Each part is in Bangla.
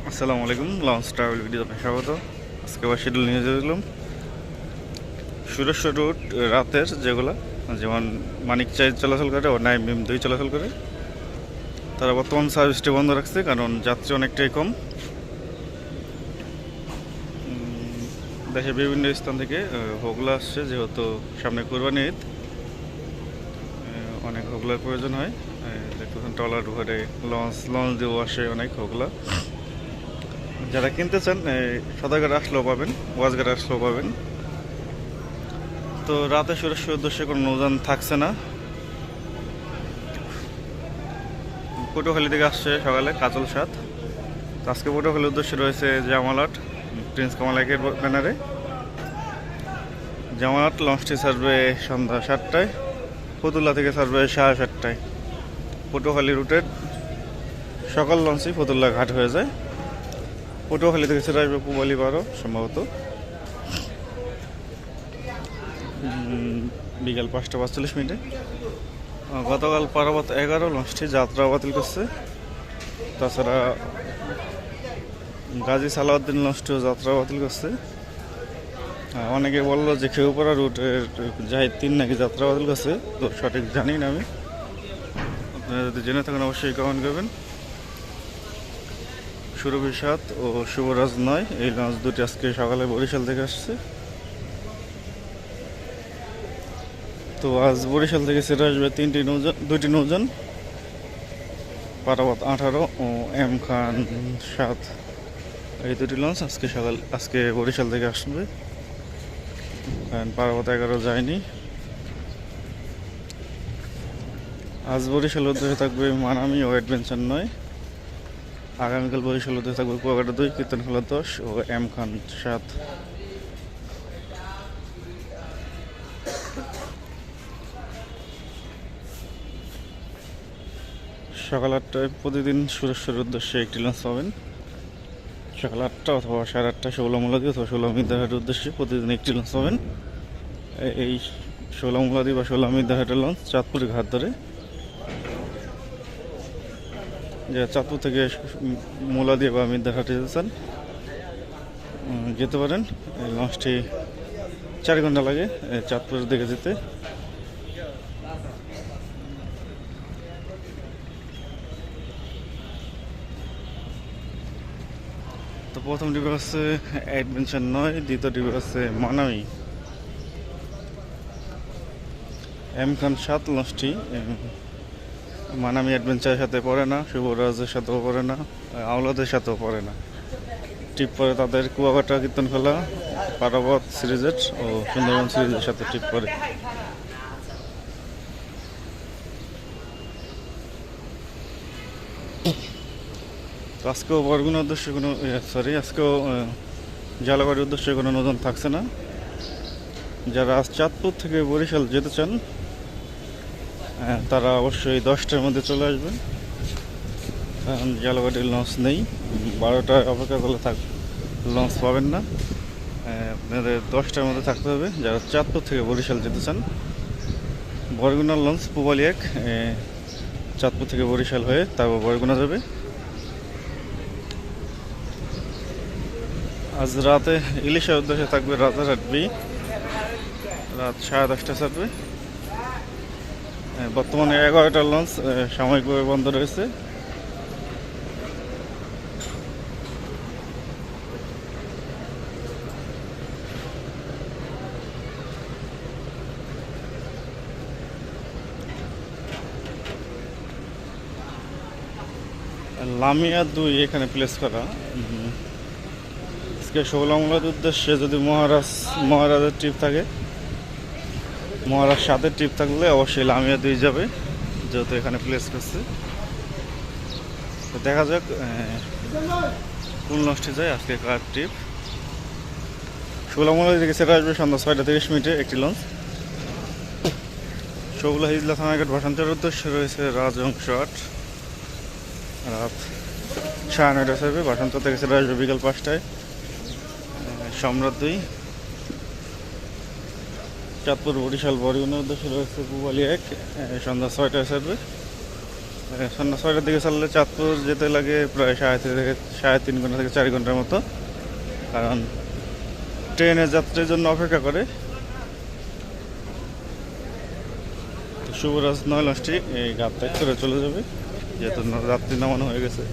আসসালামু আলাইকুম, লঞ্চ ট্রাভেল ভিডিও আপনাকে স্বাগত। আজকে আবার শিডিউল নিয়ে যেলাম সুরেশ্বর রুট রাতের, যেগুলো যেমন মানিক চাই চলাচল করে ও নাইম বিম 2 চলাচল করে। তারা বর্তমান সার্ভিসটি বন্ধ রাখছে কারণ যাত্রী অনেকটাই কম। দেশের বিভিন্ন স্থান থেকে হোগলা আসছে, যেহেতু সামনে কোরবানি ঈদ, অনেক হোগলার প্রয়োজন হয়। দেখতেছেন ট্রলার ভরে লঞ্চ দিয়েও আসে অনেক হোগলা। যারা কিনতে চান সদাগর আসলেও পাবেন, ওয়াজগার আসলেও পাবেন। তো রাতে সুরেশ্বর উদ্দেশ্যে কোনো নৌযান থাকছে না। পটুয়াখালী থেকে আসছে সকালে কাজল সাত। আজকে পটুয়াখালীর উদ্দেশ্যে রয়েছে জামালট, প্রিন্স কামাল একের ব্যানারে। জামালট লঞ্চটি ছাড়বে সন্ধ্যা 7টায়, ফতুল্লা থেকে ছাড়বে 7:30টায়। পটুয়াখালী রুটের সকাল লঞ্চই ফতুল্লা ঘাট হয়ে যায়। পটুয়াখালী থেকে ছেড়ে আসবে পুবালি 12 সম্ভবত বিকাল 5:45। গতকাল পারাবত 11 লঞ্চটি যাত্রা বাতিল করছে। তাছাড়া গাজী সালাউদ্দিন লঞ্চটিও যাত্রা বাতিল করছে। অনেকে বললো যে খেউপাড়া রুটের জাহিদ 3 নাকি যাত্রা বাতিল করছে, তো সঠিক জানি না আমি। আপনারা যদি জেনে থাকেন অবশ্যই কমেন্ট করবেন। সুরভি 7 ও শুভরাজ 9 এই লঞ্চ দুটি আজকে সকালে বরিশাল থেকে আসছে। তো আজ বরিশাল থেকে ছেড়ে আসবে 2টি নৌযান, পারাবত 18 ও এম খান 7। এই দুটি লঞ্চ আজকে বরিশাল থেকে আসবে, কারণ পারাবত 11 যায়নি। আজ বরিশাল উদ্দেশ্যে থাকবে মানামি ও অ্যাডভেঞ্চার 9। আগামীকাল বরিশাল উদ্দেশ্যে থাকবে কুয়াকাটা 2, কীর্তনখোলা 10 ও এম খান 7। সকাল 8টায় প্রতিদিন সুরেশ্বরের উদ্দেশ্যে একটি লঞ্চ পাবেন। সকাল 8টা অথবা 8:30 ষোলামুলাদি অথবা ষোলামিদাহাটের উদ্দেশ্যে প্রতিদিন একটি লঞ্চ পাবেন। এই ষোলামুলাদি বা ষোলামিদাহাটের লঞ্চ চাঁদপুরের ঘাট ধরে, যে চাঁদপুর থেকে মুলাদি বা মিদাহাটে যেতে চান যেতে পারেন। এই লঞ্চটি 4 ঘন্টা লাগে চাঁদপুরের দিকে যেতে। তো প্রথম ডিবে হচ্ছে অ্যাডভেঞ্চার 9, দ্বিতীয় ডিবে হচ্ছে মানামি। এম খান 7 লঞ্চটি মানামি অ্যাডভেঞ্চারের সাথে পড়ে না, শুভরাজের সাথেও পড়ে না, আওলাদের সাথেও পড়ে না। ট্রিপ পরে তাদের কুয়াকাটা, কীর্তনখোলা, পারাবত সিরিজের ও সুন্দরবন সিরিজের সাথে ট্রিপ পরে। তো আজকেও বরগুনার উদ্দেশ্যে কোনো আজকেও জালাবাড়ির উদ্দেশ্যে কোনো নৌযান থাকছে না। যারা চাঁদপুর থেকে বরিশাল যেতে চান তারা অবশ্যই 10টার মধ্যে চলে আসবেন, কারণ জালাবাড়ির লঞ্চ নেই। 12টায় অপেক্ষা করলে লঞ্চ পাবেন না। আপনাদের 10টার মধ্যে থাকতে হবে যারা চাঁদপুর থেকে বরিশাল যেতে চান। বরগুনার লঞ্চ পুবালি 1 চাঁদপুর থেকে বরিশাল হয়ে তারপর বরগুনা যাবে। আজ রাতে ইলিশের উদ্দেশ্যে থাকবে রাজারহাট বি, রাত 10:30 ছাড়বে। বর্তমানে 11টা লঞ্চ সাময়িকভাবে বন্ধ রয়েছে। লামিয়া 2 এখানে প্লেস করা। আজকে ষোলামুলার উদ্দেশ্যে যদি মহারাজের ট্রিপ থাকে, মহারাজ 7-এর ট্রিপ থাকলে অবশ্যই লামিয়া 2 যাবে, যেহেতু এখানে প্লেস করছে। তো দেখা যাক কোন লঞ্চটি যায় আজকে কার ট্রিপ। ষোলামুলা থেকে সেটা আসবে সন্ধ্যা 6:30 একটি লঞ্চ। শোভলা হিজলা থানাঘাট ভাষান্তরের উদ্দেশ্যে রয়েছে রাজহংস 8, রাত 9:30 ছাড়বে। ভাষান্তর থেকে সেটা আসবে বিকাল 5টায় সম্রাট 2। চাঁদপুর বরিশাল বরগুনার উদ্দেশ্যে রয়েছে পুবালি 1, সন্ধ্যা 6টায় ছাড়বে। সন্ধ্যা 6টার দিকে চাললে চাঁদপুর যেতে লাগে প্রায় 3.5 থেকে 4 ঘন্টার মতো, কারণ ট্রেনের যাত্রীর জন্য অপেক্ষা করে। শুভরাজ 9 লঞ্চটি এই ঘাট ত্যাগ করে চলে যাবে, যেহেতু যাত্রী নামানো হয়ে গেছে।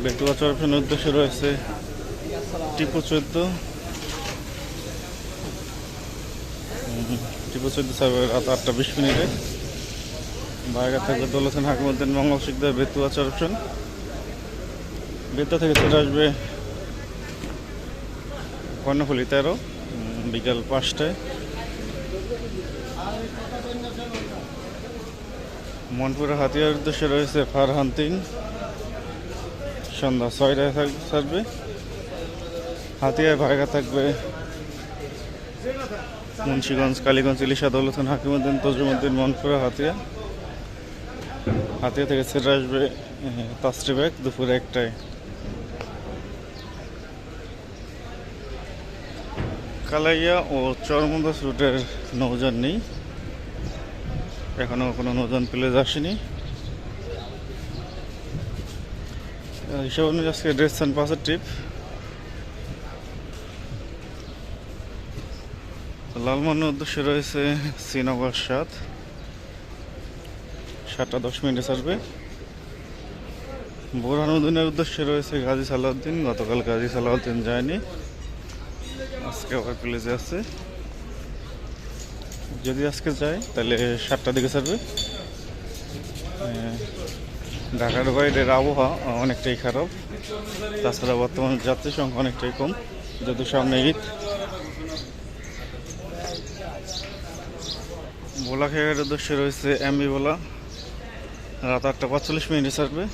বেতুয়া চরফেনের উদ্দেশ্যে রয়েছে টিপু 14। টিপু 14 ছাড়বে রাত 8:20। বাইরে থাকবে দৌলতখান হাকিমউদ্দিন মঙ্গল শিকদার বেতুয়া চরফেন। বেতুয়া থেকে ছেড়ে আসবে কর্ণফুলি 13 বিকাল 5টায়। মনপুরা হাতিয়ার উদ্দেশ্যে রয়েছে ফারহান 3 সন্ধ্যা 6টায় ছাড়বে। হাতিয়ায় ভাড়া থাকবে মুন্সিগঞ্জ, কালীগঞ্জ, ইলিশা, দৌলতখান হাকিমউদ্দিন, তজুমউদ্দিন, মনপুরা, হাতিয়া। হাতিয়া থেকে ছেড়ে আসবে তাস্ট্রিব্যাগ দুপুর 1টায়। কালাইয়া ও চরমদাস রুটের নৌযান নেই, এখনো কোনো নৌযান প্লেজ আসেনি। হিসাব অনুযায়ী আজকে ডেস্টিনেশন পাসের ট্রিপ। লালমোহনের উদ্দেশ্যে রয়েছে শ্রীনগর 7:10 ছাড়বে। বোরহানুদ্দিনের উদ্দেশ্যে রয়েছে গাজী সালাউদ্দিন। গতকাল গাজী সালাউদ্দিন যায়নি, আজকে আবার প্লেজে আছে। যদি আজকে যায় তাহলে 7টার দিকে ছাড়বে। ঢাকার বাইরের আবহাওয়া অনেকটাই খারাপ, তাছাড়া বর্তমান যাত্রী সংখ্যা অনেকটাই কম, যেহেতু সামনে ঈদ। ভোলাখাইয়ের উদ্দেশ্যে রয়েছে এমবি ভোলা, রাত 8:45 ছাড়বে।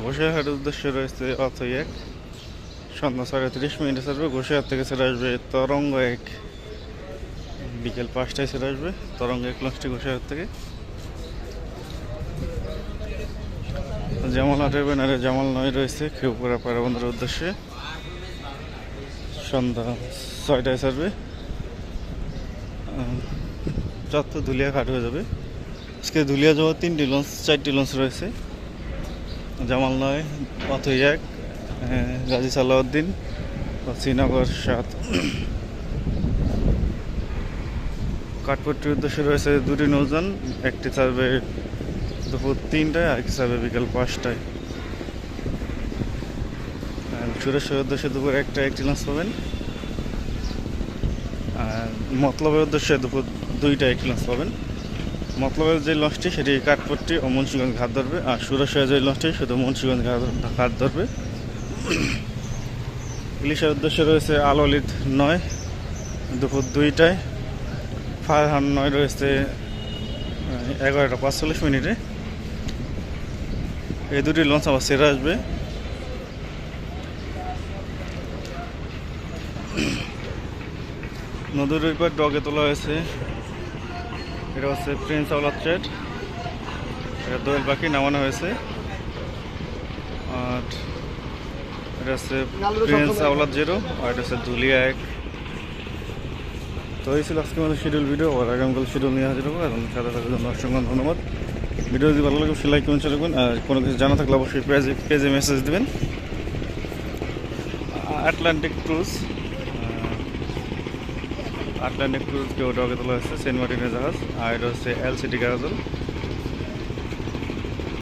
ঘোষিয়াহাটের উদ্দেশ্যে রয়েছে অথই 1 সন্ধ্যা 6:30 ছাড়বে। ঘোষিয়াহাট থেকে ছেড়ে আসবে তরঙ্গ 1 বিকেল 5টায় ছেড়ে আসবে। তরঙ্গ 1 লঞ্চটি ঘোষিয়াহাট থেকে। জামালহাটের ব্যানারে জামাল 9 রয়েছে খেউপুরা পায়রাবন্দরের উদ্দেশ্যে, সন্ধ্যা 6টায় ছাড়বে। চাঁদপুর ধুলিয়া ঘাট হয়ে যাবে। আজকে ধুলিয়া যাওয়া 4টি লঞ্চ রয়েছে। জামাল 9, অথই 1, গাজী সালাউদ্দিন, শ্রীনগর 7। কাঠপট্টির উদ্দেশ্যে রয়েছে 2টি নৌযান, একটি ছাড়বে দুপুর 3টায়, আরেকটি ছাড়বে বিকেল 5টায়। সুরেশ্বরের উদ্দেশ্যে দুপুর 1টায় একটি লঞ্চ পাবেন। আর মতলবের উদ্দেশ্যে দুপুর 2টায় একটি লঞ্চ পাবেন। মতলবের যে লঞ্চটি সেটি কাঠপট্টি ও মুন্সিগঞ্জ ঘাট ধরবে, আর সুরেশ্বরের যে লঞ্চটি শুধু মুন্সিগঞ্জ ঘাট ধরবে। ইলিশার উদ্দেশ্যে রয়েছে আলোলিত 9 দুপুর 2টায়। ফারহান 9 রয়েছে 11:45। এই 2টি লঞ্চ আবার ছেড়ে আসবে। নদীর ওই পার ডগে তোলা হয়েছে, এটা হচ্ছে প্রিন্স আওলাদ ট্রেড, এটা দোয়েল পাখি নামানো হয়েছে। আর এটা হচ্ছে প্রিন্স আওলাদ 0, আর এটা হচ্ছে ধুলিয়া 1। তো এই ছিল আজকে আমাদের শিডিউল ভিডিও, আর আগামীকাল শিডিউল নিয়ে হাজির হবো। এখন সাথে থাকার জন্য অসংখ্য ধন্যবাদ। ভিডিও যদি ভালো লাগে লাইক কমেন্ট রাখবেন, আর কোনো কিছু জানা থাকলে অবশ্যই পেজে মেসেজ দেবেন। আটলান্টিক ক্রুজ কেউ ডগে তোলা হচ্ছে সেন্ট মার্টিনের জাহাজ, আর এটা হচ্ছে এলসিটি গাজল।